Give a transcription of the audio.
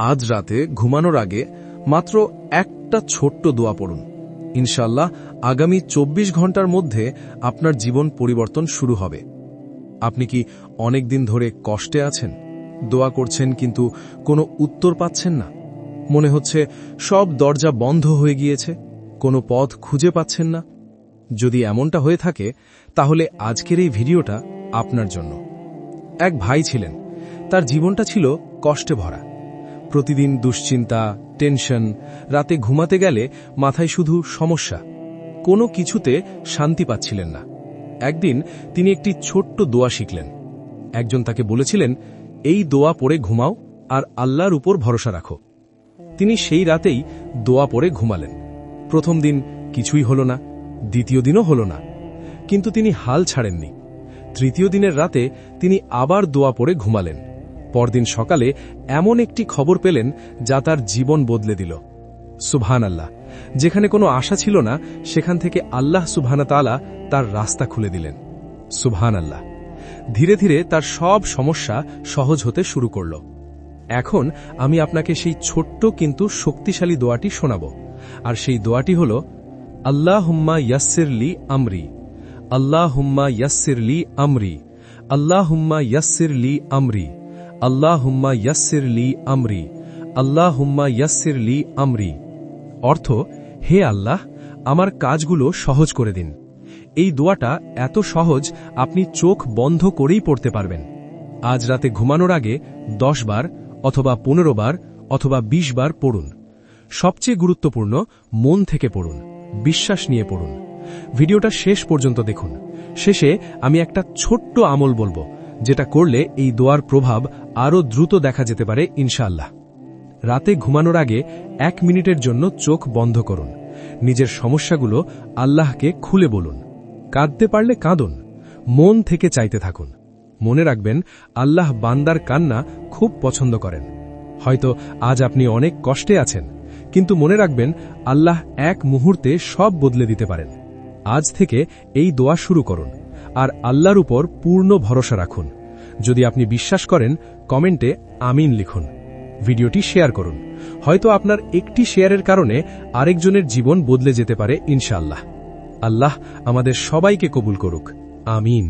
আজ রাতে ঘুমানোর আগে মাত্র একটা ছোট্ট দোয়া পড়ুন। ইনশাআল্লাহ আগামী ২৪ ঘন্টার মধ্যে আপনার জীবন পরিবর্তন শুরু হবে। আপনি কি অনেক দিন ধরে কষ্টে আছেন, দোয়া করছেন কিন্তু কোনো উত্তর পাচ্ছেন না? মনে হচ্ছে সব দরজা বন্ধ হয়ে গিয়েছে, কোনো পথ খুঁজে পাচ্ছেন না? যদি এমনটা হয়ে থাকে তাহলে আজকের এই ভিডিওটা আপনার জন্য। এক ভাই ছিলেন, তার জীবনটা ছিল কষ্টে ভরা। প্রতিদিন দুশ্চিন্তা, টেনশন, রাতে ঘুমাতে গেলে মাথায় শুধু সমস্যা, কোনো কিছুতে শান্তি পাচ্ছিলেন না। একদিন তিনি একটি ছোট্ট দোয়া শিখলেন। একজন তাকে বলেছিলেন, এই দোয়া পড়ে ঘুমাও আর আল্লাহর উপর ভরসা রাখো। তিনি সেই রাতেই দোয়া পড়ে ঘুমালেন। প্রথম দিন কিছুই হল না, দ্বিতীয় দিনও হল না, কিন্তু তিনি হাল ছাড়েননি। তৃতীয় দিনের রাতে তিনি আবার দোয়া পড়ে ঘুমালেন। পরদিন সকালে এমন একটি খবর পেলেন যা তার জীবন বদলে দিল। সুবহানাল্লাহ! যেখানে কোনো আশা ছিল না সেখান থেকে আল্লাহ সুবহানাহু ওয়া তাআলা তার রাস্তা খুলে দিলেন। সুবহানাল্লাহ! ধীরে ধীরে তার সব সমস্যা সহজ হতে শুরু করল। এখন আমি আপনাকে সেই ছোট্ট কিন্তু শক্তিশালী দোয়াটি শোনাব। আর সেই দোয়াটি হল, আল্লাহুম্মা ইয়াসসির লি আমরি, আল্লাহুম্মা ইয়াসসির লি আমরি, আল্লাহুম্মা ইয়াসসির লি আমরি, আল্লাহুম্মা ইয়াসসির লি আমরি, আল্লাহুম্মা ইয়াসসির লি আমরি। অর্থ, হে আল্লাহ, আমার কাজগুলো সহজ করে দিন। এই দোয়াটা এত সহজ আপনি চোখ বন্ধ করেই পড়তে পারবেন। আজ রাতে ঘুমানোর আগে 10 বার অথবা 15 বার অথবা 20 বার পড়ুন। সবচেয়ে গুরুত্বপূর্ণ, মন থেকে পড়ুন, বিশ্বাস নিয়ে পড়ুন। ভিডিওটা শেষ পর্যন্ত দেখুন। শেষে আমি একটা ছোট্ট আমল বলবো, যেটা করলে এই দোয়ার প্রভাব আরও দ্রুত দেখা যেতে পারে ইনশাআল্লাহ। রাতে ঘুমানোর আগে 1 মিনিটের জন্য চোখ বন্ধ করুন। নিজের সমস্যাগুলো আল্লাহকে খুলে বলুন। কাঁদতে পারলে কাঁদুন, মন থেকে চাইতে থাকুন। মনে রাখবেন, আল্লাহ বান্দার কান্না খুব পছন্দ করেন। হয়তো আজ আপনি অনেক কষ্টে আছেন, কিন্তু মনে রাখবেন, আল্লাহ এক মুহূর্তে সব বদলে দিতে পারেন। আজ থেকে এই দোয়া শুরু করুন আর আল্লাহর উপর পূর্ণ ভরসা রাখুন। যদি আপনি বিশ্বাস করেন, কমেন্টে আমিন লিখুন। ভিডিওটি শেয়ার করুন। হয়তো আপনার একটি শেয়ারের কারণে আরেকজনের জীবন বদলে যেতে পারে ইনশাআল্লাহ। আল্লাহ আমাদের সবাইকে কবুল করুক। আমিন।